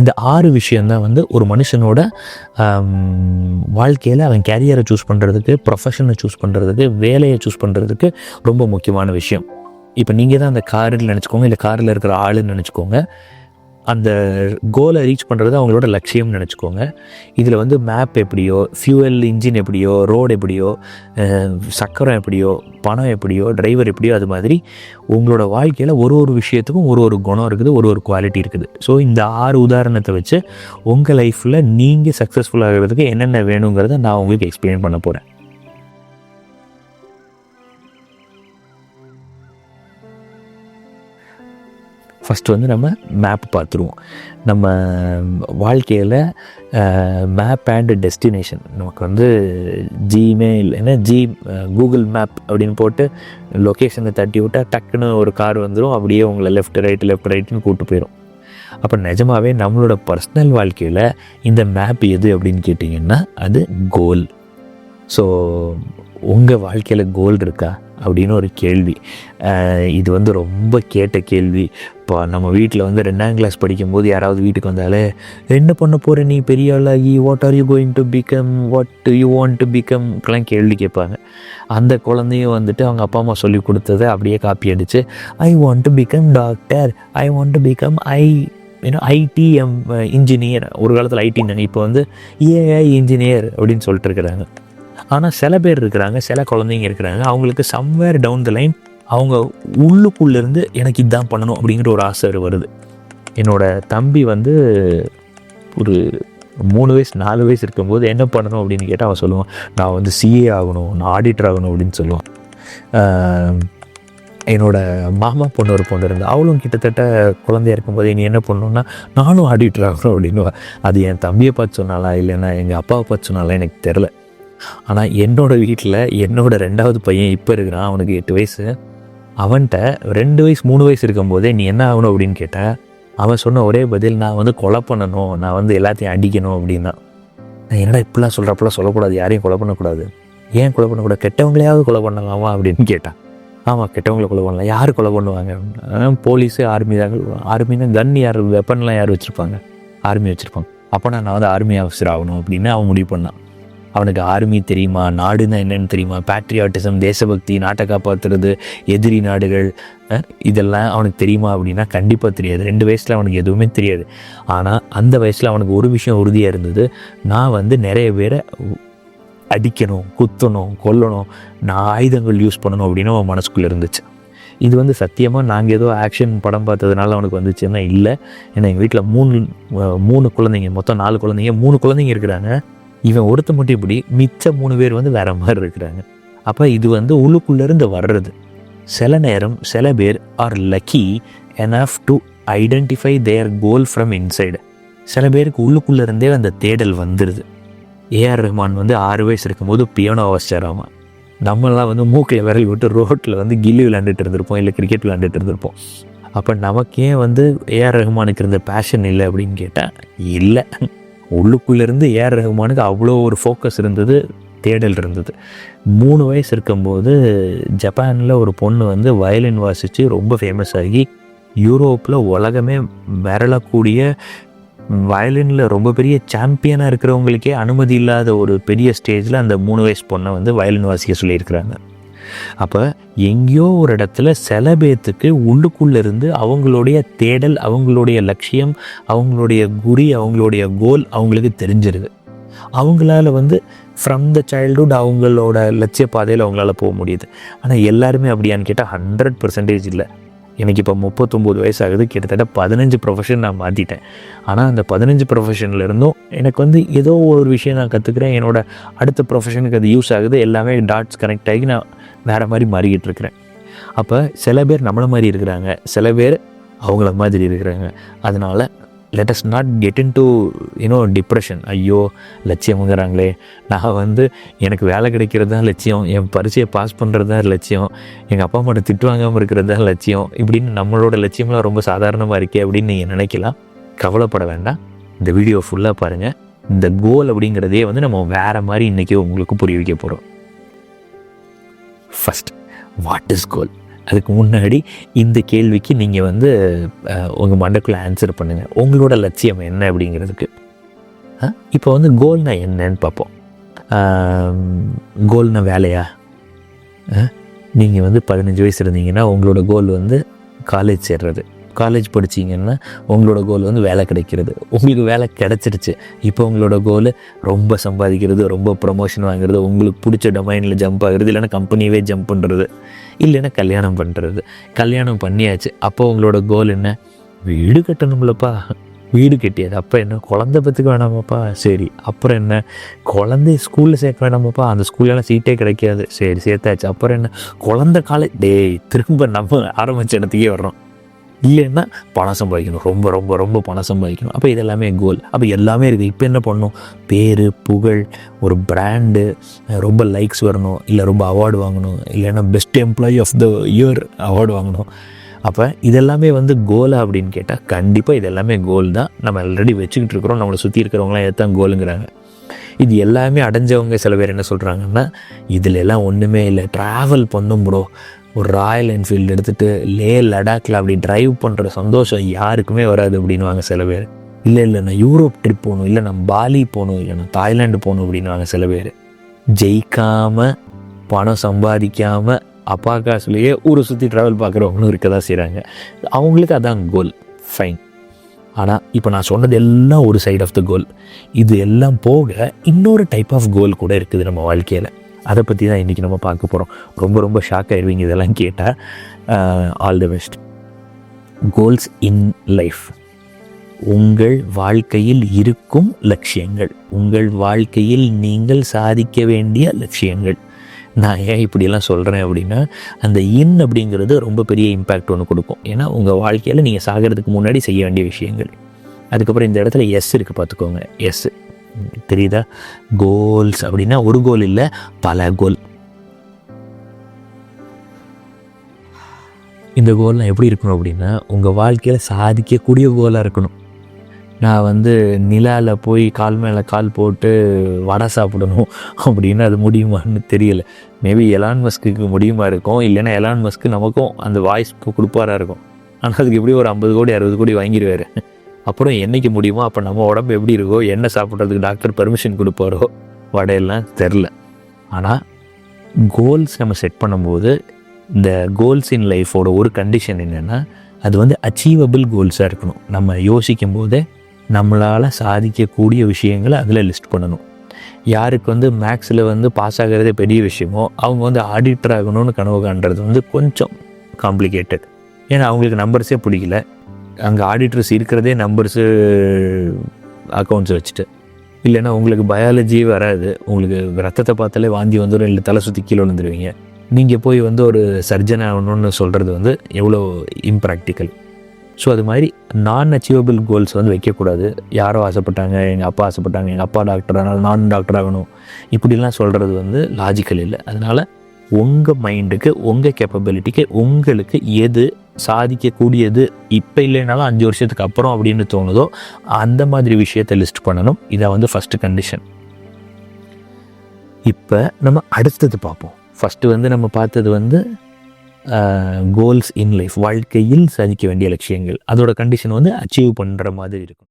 இந்த 6 விஷயந்தான் வந்து ஒரு மனுஷனோட வாழ்க்கையில் அவன் கேரியரை சூஸ் பண்ணுறதுக்கு, ப்ரொஃபஷனை சூஸ் பண்ணுறதுக்கு, வேலையை சூஸ் பண்ணுறதுக்கு ரொம்ப முக்கியமான விஷயம். இப்போ நீங்கள் தான் அந்த காரில் நினச்சிக்கோங்க, இல்லை காரில் இருக்கிற ஆளுன்னு நினச்சிக்கோங்க. அந்த கோலை ரீச் பண்ணுறது அவங்களோட லட்சியம்னு நினச்சிக்கோங்க. இதில் வந்து மேப் எப்படியோ, ஃபியூவல் இன்ஜின் எப்படியோ, ரோடு எப்படியோ, சக்கரம் எப்படியோ, பணம் எப்படியோ, டிரைவர் எப்படியோ, அது மாதிரி உங்களோட வாழ்க்கையில் ஒரு விஷயத்துக்கும் ஒரு குணம் இருக்குது, ஒரு குவாலிட்டி இருக்குது. ஸோ இந்த 6 உதாரணத்தை வச்சு உங்கள் லைஃப்பில் நீங்கள் சக்ஸஸ்ஃபுல் ஆகிறதுக்கு என்னென்ன வேணுங்கிறத நான் உங்களுக்கு எக்ஸ்பிளைன் பண்ண போகிறேன். ஃபஸ்ட்டு வந்து நம்ம மேப் பார்த்துருவோம். நம்ம வாழ்க்கையில் மேப் அண்ட் டெஸ்டினேஷன் நமக்கு வந்து ஜிமெயில் கூகுள் மேப் அப்படின்னு போட்டு லொக்கேஷனை தட்டி விட்டால் டக்குன்னு ஒரு கார் வந்துடும், அப்படியே உங்களை லெஃப்ட் ரைட்டுன்னு கூப்பிட்டு போயிடும். அப்போ நிஜமாகவே நம்மளோட பர்சனல் வாழ்க்கையில் இந்த மேப் எது அப்படின்னு கேட்டிங்கன்னா அது கோல். ஸோ உங்கள் வாழ்க்கையில் கோல் இருக்கா அப்படின்னு ஒரு கேள்வி. இது வந்து ரொம்ப கேட்ட கேள்வி. இப்போ நம்ம வீட்டில் வந்து 2ஆம் கிளாஸ் படிக்கும்போது யாராவது வீட்டுக்கு வந்தாலே, என்ன பண்ண போகிற நீ பெரிய ஆளாகி, what are you going to become, what do you want to பிகம்லாம் கேள்வி கேட்பாங்க. அந்த குழந்தையும் வந்துட்டு அவங்க அப்பா அம்மா சொல்லி கொடுத்ததை அப்படியே காப்பி அடித்து, I want to become doctor, I want to become ID engineer. ஒரு காலத்தில் ஐடின்னு, இப்போ வந்து ஏஐ இன்ஜினியர் அப்படின்னு சொல்லிட்டு இருக்கிறாங்க. ஆனால் சில பேர் இருக்கிறாங்க, சில குழந்தைங்க இருக்கிறாங்க, அவங்களுக்கு சம்வேர் டவுன் த லைன் அவங்க உள்ளுக்குள்ளேருந்து எனக்கு இதுதான் பண்ணணும் அப்படிங்கிற ஒரு ஆசை வருது. என்னோடய தம்பி வந்து ஒரு 3 வயசு 4 வயசு இருக்கும்போது என்ன பண்ணணும் அப்படின்னு கேட்டால் அவன் சொல்லுவான், நான் வந்து சிஏ ஆகணும், நான் ஆடிட்டர் ஆகணும் அப்படின்னு சொல்லுவான். என்னோடய மாமா பொண்ணு ஒரு பொண்ணு இருந்தால் அவளும் கிட்டத்தட்ட குழந்தையா இருக்கும்போது நீ என்ன பண்ணணுன்னா நானும் ஆடிட்டர் ஆகணும் அப்படின்னு. அது என் தம்பியை பார்த்து சொன்னாலா இல்லைன்னா எங்கள் அப்பாவை பார்த்து சொன்னாலா எனக்கு தெரில. ஆனால் என்னோடய வீட்டில் என்னோடய 2வது பையன் இப்போ இருக்கிறான், அவனுக்கு 8 வயசு. அவன்கிட்ட 2 வயசு 3 வயசு இருக்கும்போதே நீ என்ன ஆகணும் அப்படின்னு கேட்டேன். அவன் சொன்ன ஒரே பதில், நான் வந்து கொலை பண்ணணும், நான் வந்து எல்லாத்தையும் அடிக்கணும் அப்படின்னா. நான் என்னடா இப்படிலாம் சொல்கிறப்பெல்லாம் சொல்லக்கூடாது, யாரையும் கொலை பண்ணக்கூடாது. ஏன் கொலை பண்ணக்கூடாது, கெட்டவங்களையாவது கொலை பண்ணலாமா அப்படின்னு கேட்டான். ஆமாம், கெட்டவங்களை கொலை பண்ணலாம். யார் கொலை பண்ணுவாங்க? போலீஸு, ஆர்மி தான். ஆர்மின்னா கன் யார், வெப்பன்லாம் யார் வச்சுருப்பாங்க? ஆர்மி வச்சுருப்பாங்க. அப்போ நான் வந்து ஆர்மி ஆஃபீஸர் ஆகணும் அப்படின்னு அவன் முடிவு பண்ணான். அவனுக்கு ஆர்மி தெரியுமா, நாடுன்னா என்னென்னு தெரியுமா, பேட்ரியாட்டிசம், தேசபக்தி, நாட்டை காப்பாற்றுறது, எதிரி நாடுகள், இதெல்லாம் அவனுக்கு தெரியுமா அப்படின்னா கண்டிப்பாக தெரியாது. 2 வயசில் அவனுக்கு எதுவுமே தெரியாது. ஆனால் அந்த வயசில் அவனுக்கு ஒரு விஷயம் உறுதியாக இருந்தது, நான் வந்து நிறைய பேரை அடிக்கணும், குத்தணும், கொல்லணும், நான் ஆயுதங்கள் யூஸ் பண்ணணும் அப்படின்னு அவன் மனசுக்குள்ளே இருந்துச்சு. இது வந்து சத்தியமாக நாங்கள் ஏதோ ஆக்ஷன் படம் பார்த்ததுனால அவனுக்கு வந்துச்சுன்னா இல்லை. ஏன்னா எங்கள் வீட்டில் 3 குழந்தைங்க, மொத்தம் 4 குழந்தைங்க, 3 குழந்தைங்க இருக்கிறாங்க. இவன் ஒருத்த மட்டும் இப்படி, மிச்ச 3 பேர் வந்து வேறு மாதிரி இருக்கிறாங்க. அப்போ இது வந்து உள்ளுக்குள்ளேருந்து வர்றது. சில நேரம் சில பேர் are lucky enough to identify their goal from inside. சில பேருக்கு உள்ளுக்குள்ளேருந்தே அந்த தேடல் வந்துடுது. ஏஆர் ரஹ்மான் வந்து 6 வயசு இருக்கும்போது பியானோ வாசிச்சாராமா. நம்மளாம் வந்து மூக்கில் விரல் விட்டு ரோட்டில் வந்து கில்லி விளையாண்டுட்டு இருந்திருப்போம், இல்லை கிரிக்கெட் விளையாண்டுட்டு இருந்திருப்போம். அப்போ நமக்கே வந்து ஏஆர் ரஹ்மானுக்கு இருந்த பேஷன் இல்லை அப்படின்னு கேட்டால் இல்லை. உள்ளுக்குள்ளேருந்து ஏஆர் ரஹ்மானுக்கு அவ்வளோ ஒரு ஃபோக்கஸ் இருந்தது, தேடல் இருந்தது. 3 வயசு இருக்கும்போது ஜப்பானில் ஒரு பொண்ணு வந்து வயலின் வாசித்து ரொம்ப ஃபேமஸ் ஆகி யூரோப்பில் உலகமே மிரளக்கூடிய, வயலினில் ரொம்ப பெரிய சாம்பியனாக இருக்கிறவங்களுக்கே அனுமதி இல்லாத ஒரு பெரிய ஸ்டேஜில் அந்த 3 வயசு பொண்ணை வந்து வயலின் வாசிக்க சொல்லியிருக்கிறாங்க. அப்போ எங்கேயோ ஒரு இடத்துல சில பேர்த்துக்கு உள்ளுக்குள்ளேருந்து அவங்களுடைய தேடல், அவங்களுடைய லட்சியம், அவங்களுடைய குறி, அவங்களுடைய கோல் அவங்களுக்கு தெரிஞ்சிருது. அவங்களால வந்து ஃப்ரம் த சைல்டுஹுட் அவங்களோட லட்சிய பாதையில் அவங்களால போக முடியுது. ஆனால் எல்லாருமே அப்படியான்னு கேட்டால் 100% இல்லை. எனக்கு இப்போ 39 வயசு ஆகுது. கிட்டத்தட்ட 15 ப்ரொஃபஷன் நான் மாற்றிட்டேன். ஆனால் அந்த 15 ப்ரொஃபஷனில் இருந்தும் எனக்கு வந்து ஏதோ ஒரு விஷயம் நான் கற்றுக்கிறேன். என்னோடய அடுத்த ப்ரொஃபஷனுக்கு அது யூஸ் ஆகுது. எல்லாமே டாட்ஸ் கனெக்ட் ஆகி நான் வேறு மாதிரி மாறிக்கிட்டு இருக்கிறேன். அப்போ சில பேர் நம்மளை மாதிரி இருக்கிறாங்க, சில பேர் அவங்கள மாதிரி இருக்கிறாங்க. அதனால் let us not get into depression. ஐயோ லட்சியம்ங்கிறாங்களே, நான் வந்து எனக்கு வேலை கிடைக்கிறது தான் லட்சியம், என் பரீட்சையை பாஸ் பண்ணுறது தான் லட்சியம், எங்கள் அப்பா அம்மாட்ட திட்டு வாங்காமல் இருக்கிறது தான் லட்சியம், இப்படின்னு நம்மளோட லட்சியம்லாம் ரொம்ப சாதாரணமாக இருக்கே அப்படின்னு நீங்கள் நினைக்கலாம். கவலைப்பட வேண்டாம். இந்த வீடியோ ஃபுல்லாக பாருங்கள். இந்த கோல் அப்படிங்கிறதே வந்து நம்ம வேறு மாதிரி இன்றைக்கி உங்களுக்கு புரிய வைக்க போகிறோம். ஃபஸ்ட், வாட் இஸ் கோல்? அதுக்கு முன்னாடி இந்த கேள்விக்கு நீங்கள் வந்து உங்கள் மண்டைக்குள்ளே ஆன்சர் பண்ணுங்கள். உங்களோட லட்சியம் என்ன அப்படிங்கிறதுக்கு. இப்போ வந்து கோல்னா என்னன்னு பார்ப்போம். கோல்னா வேலையா? நீங்கள் வந்து 15 வயசு இருந்தீங்கன்னா உங்களோட கோல் வந்து காலேஜ் சேர்றது. காலேஜ் படிச்சிங்கன்னா உங்களோட கோல் வந்து வேலை கிடைக்கிறது. உங்களுக்கு வேலை கிடச்சிருச்சு. இப்போ உங்களோட கோல் ரொம்ப சம்பாதிக்கிறது, ரொம்ப ப்ரொமோஷன் வாங்குறது, உங்களுக்கு பிடிச்ச டொமைனில் ஜம்ப் ஆகுறது, இல்லைன்னா கம்பெனியவே ஜம்ப் பண்ணுறது, இல்லைன்னா கல்யாணம் பண்ணுறது. கல்யாணம் பண்ணியாச்சு. அப்போ உங்களோட கோல் என்ன? வீடு கட்டணும்லப்பா. வீடு கட்டியது. அப்போ என்ன? குழந்தை பத்துக்க வேணாமாப்பா. சரி. அப்புறம் என்ன? குழந்தைய ஸ்கூலில் சேர்க்க வேணாமாப்பா. அந்த ஸ்கூல்லலாம் சீட்டே கிடைக்காது. சரி, சேர்த்தாச்சு. அப்புறம் என்ன? குழந்தை திரும்ப நம்ம ஆரம்பித்த இடத்துக்கே வர்றோம். இல்லைன்னா பணம் சம்பாதிக்கணும், ரொம்ப ரொம்ப ரொம்ப பணம் சம்பாதிக்கணும். அப்போ இதெல்லாமே கோல். அப்போ எல்லாமே இருக்குது. இப்போ என்ன பண்ணணும்? பேர், புகழ், ஒரு பிராண்டு, ரொம்ப லைக்ஸ் வரணும், இல்லை ரொம்ப அவார்டு வாங்கணும், இல்லைன்னா best employee of the year award வாங்கணும். அப்போ இதெல்லாமே வந்து கோலா அப்படின்னு கேட்டால் கண்டிப்பாக இதெல்லாமே கோல் தான். நம்ம ஆல்ரெடி வச்சுக்கிட்டு இருக்கிறோம். நம்மளை சுற்றி இருக்கிறவங்களாம் எதான் கோலுங்கிறாங்க. இது எல்லாமே அடைஞ்சவங்க சில பேர் என்ன சொல்கிறாங்கன்னா, இதில் எல்லாம் ஒன்றுமே இல்லை, ட்ராவல் பண்ணும் ப்ரோ, ஒரு ராயல் என்ஃபீல்டு எடுத்துகிட்டு லடாக்கில் அப்படி ட்ரைவ் பண்ணுற சந்தோஷம் யாருக்குமே வராது அப்படின்வாங்க சில பேர். இல்லை நான் யூரோப் ட்ரிப் போகணும், இல்லை நான் பாலி போகணும், இல்லை நான் தாய்லாண்டு போகணும் அப்படின்வாங்க சில பேர். ஜெயிக்காமல், பணம் சம்பாதிக்காமல், அப்பா காசுலேயே ஊரை சுற்றி ட்ராவல் பார்க்குறவங்களும் இருக்க தான் செய்கிறாங்க. அவங்களுக்கு அதான் கோல். ஃபைன். ஆனால் இப்போ நான் சொன்னது எல்லாம் ஒரு சைட் ஆஃப் த கோல். இது எல்லாம் போக இன்னொரு டைப் ஆஃப் கோல் கூட இருக்குது நம்ம வாழ்க்கையில். அதை பற்றி தான் இன்றைக்கி நம்ம பார்க்க போகிறோம். ரொம்ப ரொம்ப ஷாக் ஆகிடுவீங்க இதெல்லாம் கேட்டால். All the best. Goals in life. உங்கள் வாழ்க்கையில் இருக்கும் லட்சியங்கள், உங்கள் வாழ்க்கையில் நீங்கள் சாதிக்க வேண்டிய லட்சியங்கள். நான் ஏன் இப்படியெல்லாம் சொல்கிறேன் அப்படின்னா, அந்த அப்படிங்கிறது ரொம்ப பெரிய இம்பேக்ட் ஒன்று கொடுக்கும். ஏன்னா உங்கள் வாழ்க்கையில் நீங்கள் சாகிறதுக்கு முன்னாடி செய்ய வேண்டிய விஷயங்கள். அதுக்கப்புறம் இந்த இடத்துல எஸ் இருக்குது, பார்த்துக்கோங்க. எஸ் தெரியுதா? கோல்ஸ் அப்படின்னா ஒரு கோல் இல்லை, பல கோல். இந்த கோல்லாம் எப்படி இருக்கணும் அப்படின்னா, உங்கள் வாழ்க்கையில் சாதிக்கக்கூடிய கோலாக இருக்கணும். நான் வந்து நிலாவில் போய் கால் மேலே கால் போட்டு வடை சாப்பிடணும் அப்படின்னு அது முடியுமான்னு தெரியலை. மேபி எலான் மஸ்க்கு முடியுமா இருக்கும், இல்லைன்னா எலான் மஸ்க்கு நமக்கும் அந்த வாய்ஸ் கொடுப்பாரா இருக்கும். ஆனால் அதுக்கு எப்படி ஒரு 50 கோடி 60 கோடி வாங்கிடுவார். அப்புறம் என்றைக்கு முடியுமோ அப்போ நம்ம உடம்பு எப்படி இருக்கோ, என்ன சாப்பிட்றதுக்கு டாக்டர் பர்மிஷன் கொடுப்பாரோ, வடையெல்லாம் தெரில. ஆனால் கோல்ஸ் நம்ம செட் பண்ணும்போது இந்த கோல்ஸ் இன் லைஃபோட ஒரு கண்டிஷன் என்னென்னா, அது வந்து அச்சீவபிள் கோல்ஸாக இருக்கணும். நம்ம யோசிக்கும் போதே நம்மளால் சாதிக்கக்கூடிய விஷயங்களை அதில் லிஸ்ட் பண்ணணும். யாருக்கு வந்து மேக்ஸில் வந்து பாஸ் ஆகிறதே பெரிய விஷயமோ, அவங்க வந்து ஆடிட்டர் ஆகணும்னு கனவு காண்றது வந்து கொஞ்சம் காம்ப்ளிகேட்டட். ஏன்னா அவங்களுக்கு நம்பர்ஸே பிடிக்கல. அங்கே ஆடிட்டர்ஸ் இருக்கிறதே நம்பர்ஸு, அக்கௌண்ட்ஸ் வச்சுட்டு. இல்லைன்னா உங்களுக்கு பயாலஜி வராது, உங்களுக்கு ரத்தத்தை பார்த்தாலே வாந்தி வந்துடும், இல்லை தலை சுற்றி கீழே வந்துடுவீங்க. நீங்கள் போய் வந்து ஒரு சர்ஜன் ஆகணும்னு சொல்கிறது வந்து எவ்வளோ இம்ப்ராக்டிக்கல். ஸோ அது மாதிரி நான் அச்சீவபிள் கோல்ஸ் வந்து வைக்கக்கூடாது. யாரோ ஆசைப்பட்டாங்க, எங்கள் அப்பா ஆசைப்பட்டாங்க, எங்கள் அப்பா டாக்டர் ஆனால் நானும் டாக்டர் ஆகணும், இப்படிலாம் சொல்கிறது வந்து லாஜிக்கல் இல்லை. அதனால் உங்கள் மைண்டுக்கு, உங்கள் கேப்பபிலிட்டிக்கு, உங்களுக்கு எது சாதிக்கக்கூடியது, இப்போ இல்லைனாலும் 5 வருஷத்துக்கு அப்புறம் அப்படின்னு தோணுதோ அந்த மாதிரி விஷயத்தை லிஸ்ட் பண்ணணும். இதை வந்து ஃபஸ்ட்டு கண்டிஷன். இப்போ நம்ம அடுத்தது பார்ப்போம். ஃபஸ்ட்டு வந்து நம்ம பார்த்தது வந்து கோல்ஸ் இன் லைஃப், வாழ்க்கையில் சாதிக்க வேண்டிய லட்சியங்கள். அதோட கண்டிஷன் வந்து அச்சீவ் பண்ணுற மாதிரி இருக்கும்.